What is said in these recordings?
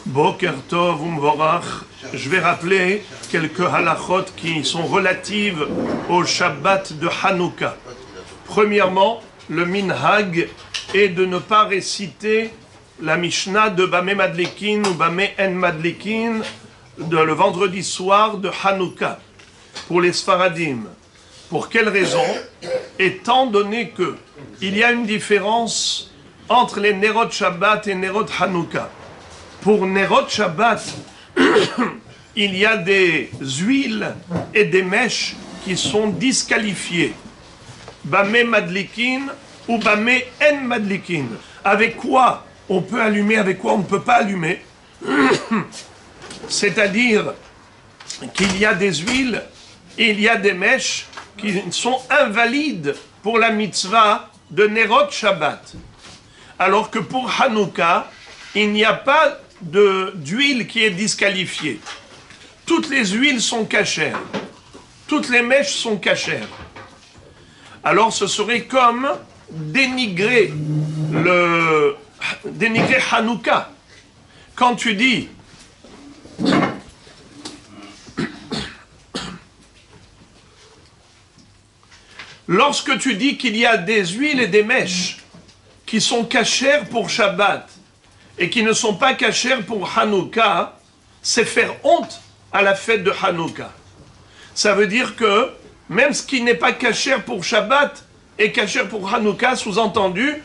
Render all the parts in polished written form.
Boker Tov Umvorach. Je vais rappeler quelques halachot qui sont relatives au Shabbat de Hanouka. Premièrement, le minhag est de ne pas réciter la Mishnah de Bameh Madlikin ou Bameh En Madlikin le vendredi soir de Hanouka pour les Sfaradim. Pour quelle raison? Étant donné que il y a une différence entre les Nerot Shabbat et Nerot Hanouka. Pour Nerot Shabbat, il y a des huiles et des mèches qui sont disqualifiées. Bameh Madlikin ou Bameh En Madlikin. Avec quoi on peut allumer, avec quoi on ne peut pas allumer? C'est-à-dire qu'il y a des huiles et il y a des mèches qui sont invalides pour la mitzvah de Nerot Shabbat. Alors que pour Hanouka, il n'y a pas d'huile qui est disqualifiée. Toutes les huiles sont cachères. Toutes les mèches sont cachères. Alors ce serait comme dénigrer Hanouka. Quand tu dis lorsque tu dis qu'il y a des huiles et des mèches qui sont cachères pour Shabbat et qui ne sont pas cachères pour Hanouka, c'est faire honte à la fête de Hanouka. Ça veut dire que même ce qui n'est pas cachère pour Shabbat est cachère pour Hanouka, sous-entendu,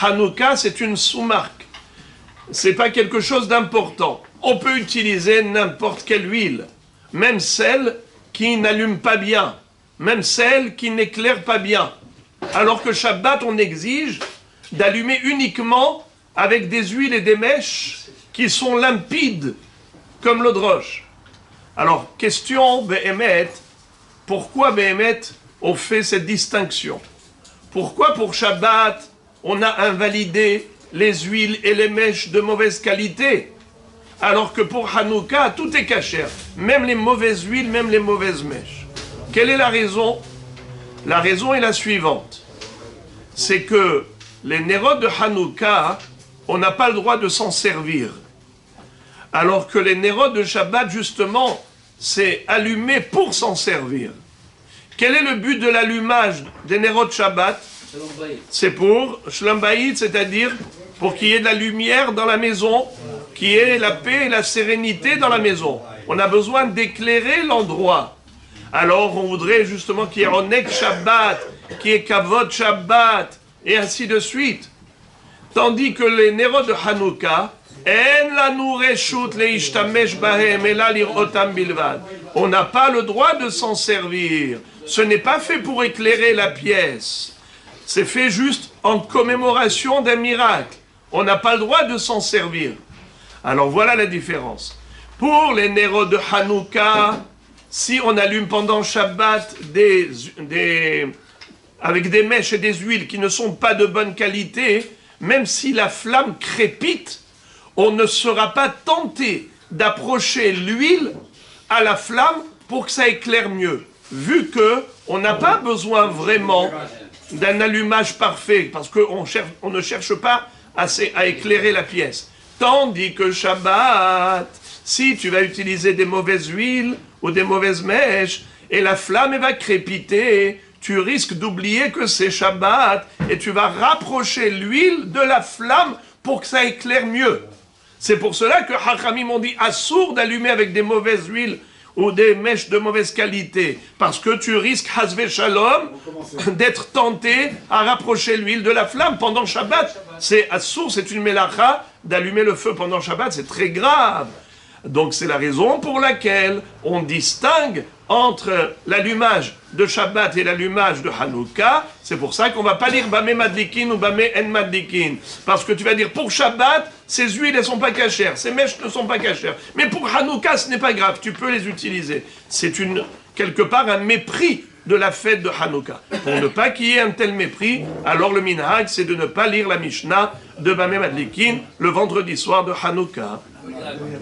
Hanouka c'est une sous-marque. C'est pas quelque chose d'important. On peut utiliser n'importe quelle huile, même celle qui n'allume pas bien, même celle qui n'éclaire pas bien. Alors que Shabbat, on exige d'allumer uniquement avec des huiles et des mèches qui sont limpides, comme l'eau de roche. Alors, question, Béhémet, pourquoi Béhémet on fait cette distinction? Pourquoi pour Shabbat, on a invalidé les huiles et les mèches de mauvaise qualité, alors que pour Hanouka, tout est cachère, même les mauvaises huiles, même les mauvaises mèches? Quelle est la raison? La raison est la suivante. C'est que les Nerot de Hanouka, on n'a pas le droit de s'en servir. Alors que les Nerot de Shabbat, justement, c'est allumer pour s'en servir. Quel est le but de l'allumage des Nerot de Shabbat? C'est pour Shalom Bayit, c'est-à-dire pour qu'il y ait de la lumière dans la maison, qu'il y ait la paix et la sérénité dans la maison. On a besoin d'éclairer l'endroit. Alors on voudrait justement qu'il y ait Onek Shabbat, qu'il y ait Kavod Shabbat, et ainsi de suite. Tandis que les Nerot de Hanouka, on n'a pas le droit de s'en servir. Ce n'est pas fait pour éclairer la pièce. C'est fait juste en commémoration d'un miracle. On n'a pas le droit de s'en servir. Alors voilà la différence. Pour les Nerot de Hanouka, si on allume pendant Shabbat avec des mèches et des huiles qui ne sont pas de bonne qualité, même si la flamme crépite, on ne sera pas tenté d'approcher l'huile à la flamme pour que ça éclaire mieux. Vu qu'on n'a pas besoin vraiment d'un allumage parfait, parce qu'on ne cherche pas à éclairer la pièce. Tandis que Shabbat, si tu vas utiliser des mauvaises huiles ou des mauvaises mèches, et la flamme va crépiter, tu risques d'oublier que c'est Shabbat, et tu vas rapprocher l'huile de la flamme pour que ça éclaire mieux. C'est pour cela que Hachamim ont dit assourd d'allumer avec des mauvaises huiles ou des mèches de mauvaise qualité, parce que tu risques, Hasvé Shalom, d'être tenté à rapprocher l'huile de la flamme pendant Shabbat. C'est assourd, c'est une mélacha, d'allumer le feu pendant Shabbat, c'est très grave. Donc c'est la raison pour laquelle on distingue entre l'allumage de Shabbat et l'allumage de Hanouka. C'est pour ça qu'on ne va pas dire Bameh Madlikin ou Bameh En Madlikin. Parce que tu vas dire pour Shabbat, ces huiles elles ne sont pas cachères, ces mèches ne sont pas cachères. Mais pour Hanouka, ce n'est pas grave, tu peux les utiliser. C'est quelque part un mépris de la fête de Hanouka. Pour ne pas qu'il y ait un tel mépris, alors le minhag c'est de ne pas lire la Mishnah de Bameh Madlikin le vendredi soir de Hanouka.